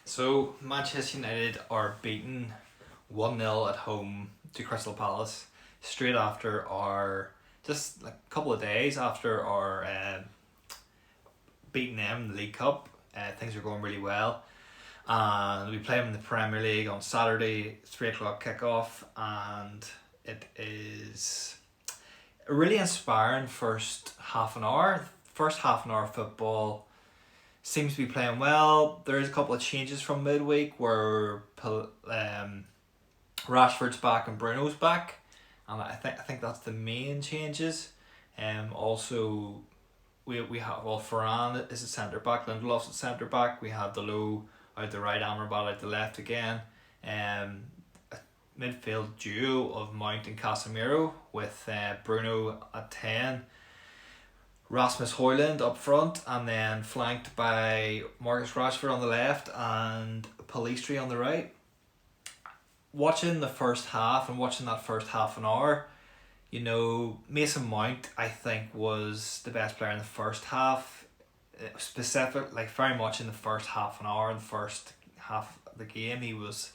So Manchester United are beaten 1-0 at home to Crystal Palace straight after our just like a couple of days after our beating them in the League Cup. Things are going really well. And we play them in the Premier League on Saturday, 3 o'clock kickoff, and it is a really inspiring first half an hour. First half an hour of football seems to be playing well. There is a couple of changes from midweek where Rashford's back and Bruno's back, and I think that's the main changes. Also we have Varane is a centre back, Lindelof's a centre back. We have the low out the right, Amrabat out the left again. A midfield duo of Mount and Casemiro with Bruno at 10, Rasmus Højlund up front, and then flanked by Marcus Rashford on the left and Pellistri on the right. Watching the first half and watching that first half an hour, Mason Mount I think was the best player in the first half. Specific, like very much in the first half an hour, in the first half of the game, he was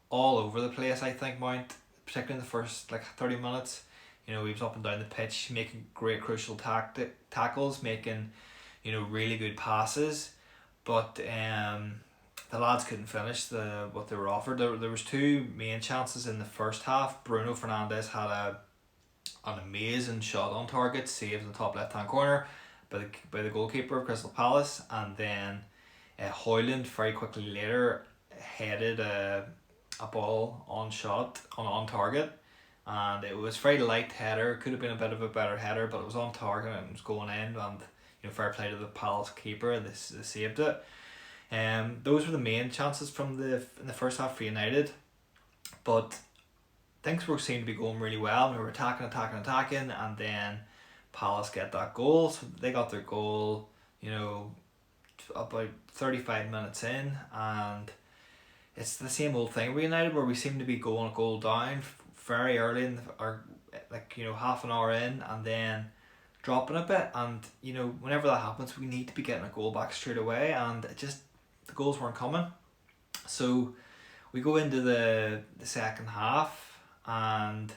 all over the place. I think Mount, particularly in the first 30 minutes, he was up and down the pitch, making great crucial tackles, making really good passes, but the lads couldn't finish what they were offered. There was two main chances in the first half. Bruno Fernandes had an amazing shot on target, saved in the top left hand corner by the goalkeeper of Crystal Palace, and then Højlund very quickly later headed a ball on target, and it was very light header. Could have been a bit of a better header, but it was on target and it was going in, and fair play to the Palace keeper, they saved it. Those were the main chances in the first half for United, but things were seemed to be going really well. We were attacking, and then Palace get that goal. So they got their goal, about 35 minutes in, and it's the same old thing with United where we seem to be going a goal down very early half an hour in, and then dropping a bit, and whenever that happens we need to be getting a goal back straight away, and the goals weren't coming. So we go into the second half, and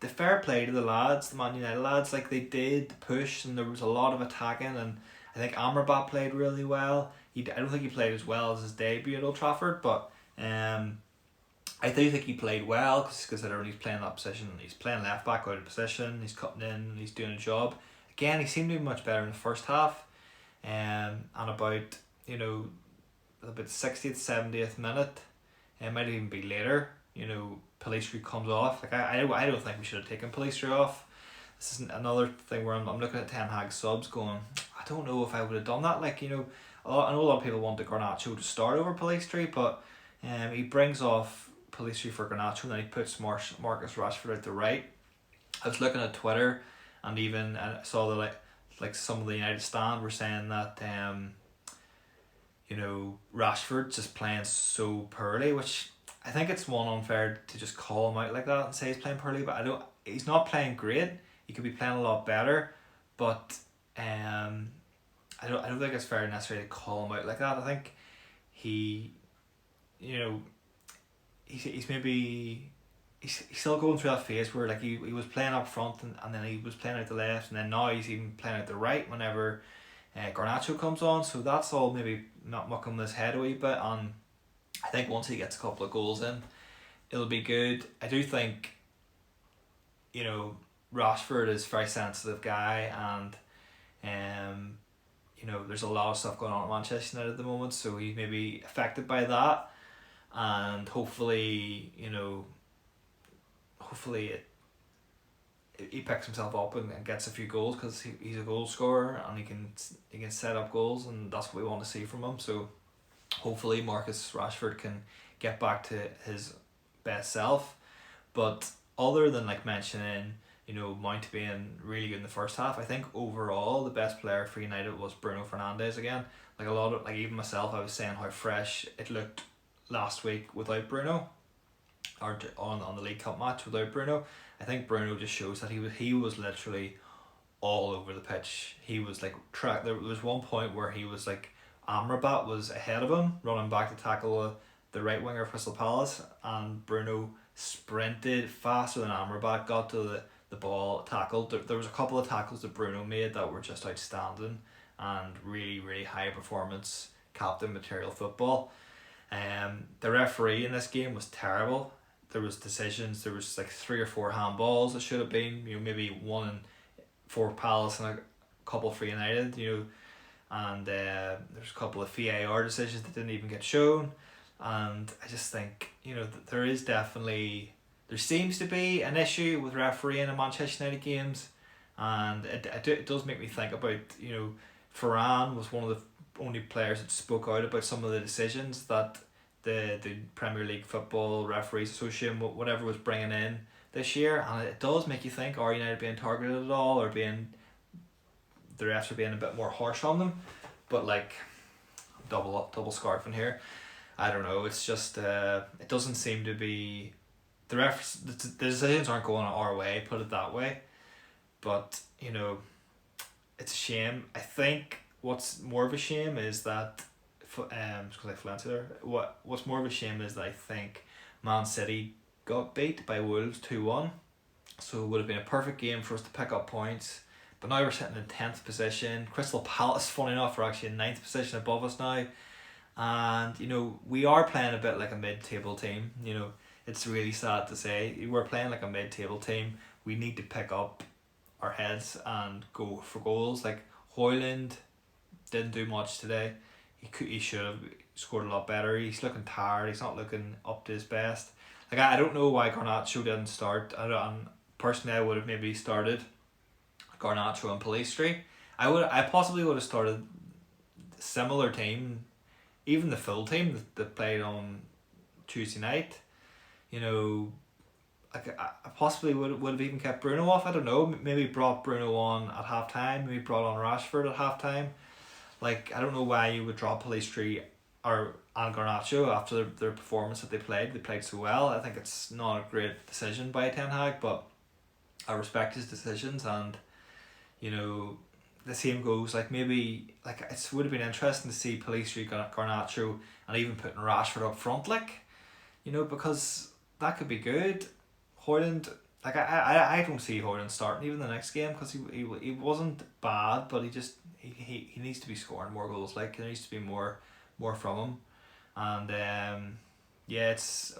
the fair play to the lads, the Man United lads, they did push, and there was a lot of attacking, and I think Amrabat played really well. I don't think he played as well as his debut at Old Trafford, but I do think he played well, because considering he's playing that position, he's playing left back out of position, he's cutting in, and he's doing a job. Again, he seemed to be much better in the first half, and about 60th, 70th minute, it might even be later, Pellistri comes off. I don't think we should have taken Pellistri off. This is another thing where I'm looking at Ten Hag subs going, I don't know if I would have done that. I know a lot of people wanted Garnacho to start over Pellistri, but he brings off Pellistri for Garnacho, and then he puts Marcus Rashford out the right. I was looking at Twitter, and even I saw that some of the United stand were saying that Rashford just playing so poorly, which I think it's unfair to just call him out like that and say he's playing poorly, but he's not playing great. He could be playing a lot better, but I don't think it's fair necessarily to call him out like that. I think he's still going through that phase where he was playing up front, and then he was playing out the left, and then now he's even playing out the right whenever Garnacho comes on. So that's all maybe not mucking his head a wee bit, and I think once he gets a couple of goals in, it'll be good. I do think Rashford is a very sensitive guy, and there's a lot of stuff going on at Manchester United at the moment, so he may be affected by that, and hopefully he picks himself up and gets a few goals, because he's a goal scorer, and he can set up goals, and that's what we want to see from him. So hopefully Marcus Rashford can get back to his best self. But other than mentioning Mount being really good in the first half, I think overall the best player for United was Bruno Fernandes again. A lot of even myself, I was saying how fresh it looked last week without Bruno, or on the League Cup match without Bruno. I think Bruno just shows that he was literally all over the pitch. He was there was one point where he was Amrabat was ahead of him, running back to tackle the right winger of Crystal Palace, and Bruno sprinted faster than Amrabat, got to the ball, tackled. There was a couple of tackles that Bruno made that were just outstanding and really, really high performance captain material football. The referee in this game was terrible. There was decisions. There was like 3 or 4 handballs that should have been. Maybe 1 for Palace and a couple for United. And there's a couple of VAR decisions that didn't even get shown. And I just think there seems to be an issue with refereeing in Manchester United games, and it does make me think about Varane was one of the only players that spoke out about some of the decisions that the Premier League Football Referees Association whatever was bringing in this year, and it does make you think, are United being targeted at all, or the refs are being a bit more harsh on them? But like double scarfing here, I don't know. It's just it doesn't seem to be the refs. The decisions aren't going our way. Put it that way. But it's a shame. I think what's more of a shame is that because I flew into there. What's more of a shame is that I think Man City got beat by Wolves 2-1. So it would have been a perfect game for us to pick up points. But now we're sitting in 10th position. Crystal Palace, funny enough, are actually in 9th position above us now. And, we are playing a bit like a mid-table team. It's really sad to say. We're playing like a mid-table team. We need to pick up our heads and go for goals. Like, Højlund didn't do much today. He should have scored a lot better. He's looking tired. He's not looking up to his best. Like, I don't know why Garnacho didn't start. Personally, I would have maybe started Garnacho and Pellistri. I possibly would have started a similar team, even the full team that played on Tuesday night. I possibly would have even kept Bruno off. I don't know. Maybe brought Bruno on at half time. Maybe brought on Rashford at half time. Like, I don't know why you would drop Pellistri and Garnacho after their performance that they played. They played so well. I think it's not a great decision by Ten Hag, but I respect his decisions. And the same goes, like, maybe like it would have been interesting to see Pellistri, Garnacho, and even putting Rashford up front, because that could be good. Højlund, like, I don't see Højlund starting even the next game, because he wasn't bad, but he needs to be scoring more goals. Like, there needs to be more from him. And it's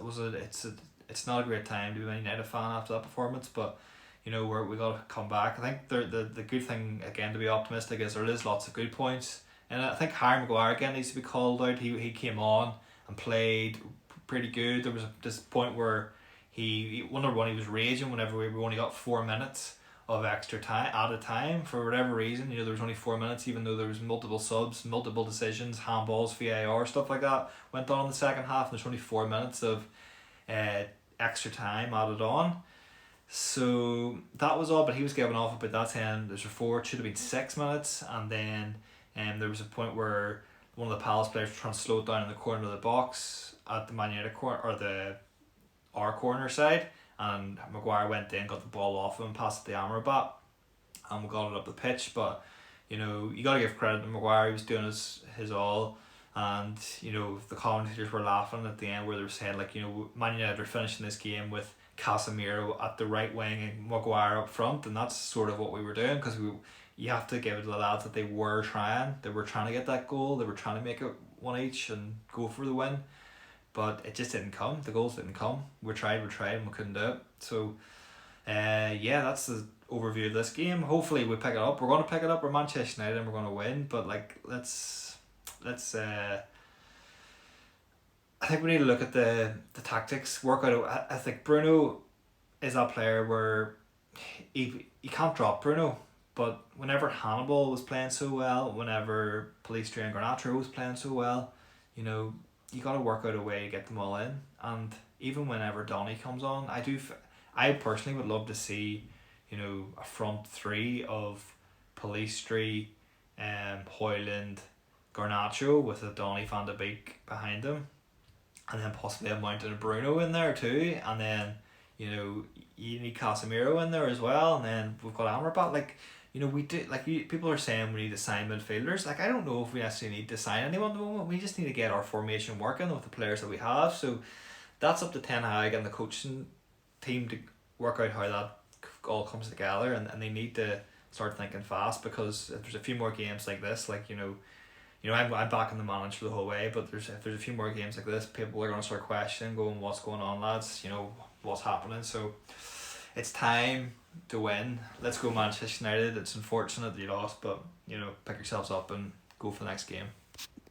not a great time to be a United fan after that performance, but we got to come back. I think the good thing, again, to be optimistic, is there is lots of good points, and I think Harry Maguire again needs to be called out. He came on and played pretty good. There was this point where he was raging whenever we only got 4 minutes of extra time added time for whatever reason. There was only 4 minutes, even though there was multiple subs, multiple decisions, handballs, VAR, stuff like that went on in the second half, and there's only 4 minutes of extra time added on. So that was all, but he was given off about that saying there's a 4, it should have been 6 minutes. And then there was a point where one of the Palace players was trying to slow it down in the corner of the box at the Man United corner, or our corner side, and Maguire went in, got the ball off him, passed it to Amrabat, and we got it up the pitch. But you got to give credit to Maguire. He was doing his all. And the commentators were laughing at the end where they were saying, like, Man United are finishing this game with Casemiro at the right wing and Maguire up front, and that's sort of what we were doing, because you have to give it to the lads that they were trying to get that goal. They were trying to make it one each and go for the win, but it just didn't come. The goals didn't come. We tried and we couldn't do it. So that's the overview of this game. Hopefully we pick it up. We're going to pick it up. We're Manchester United and we're going to win, but like, let's I think we need to look at the tactics, work out. I think Bruno is that player where you can't drop Bruno, but whenever Hannibal was playing so well, whenever Pellistri and Garnacho was playing so well, you got to work out a way to get them all in. And even whenever Donny comes on, I personally would love to see, a front 3 of Pellistri, Højlund, Garnacho with a Donny van de Beek behind him, and then possibly a Mount and a Bruno in there too, and then you need Casemiro in there as well, and then we've got Amrabat. Like, you know, we do, like, people are saying we need to sign midfielders. Like, I don't know if we necessarily need to sign anyone at the moment. We just need to get our formation working with the players that we have. So that's up to Ten Hag and the coaching team to work out how that all comes together, and they need to start thinking fast, because if there's a few more games like this, like, I'm backing the manager the whole way, but if there's a few more games like this, people are going to start questioning, going, what's going on, lads? What's happening? So it's time to win. Let's go Manchester United. It's unfortunate that you lost, but pick yourselves up and go for the next game.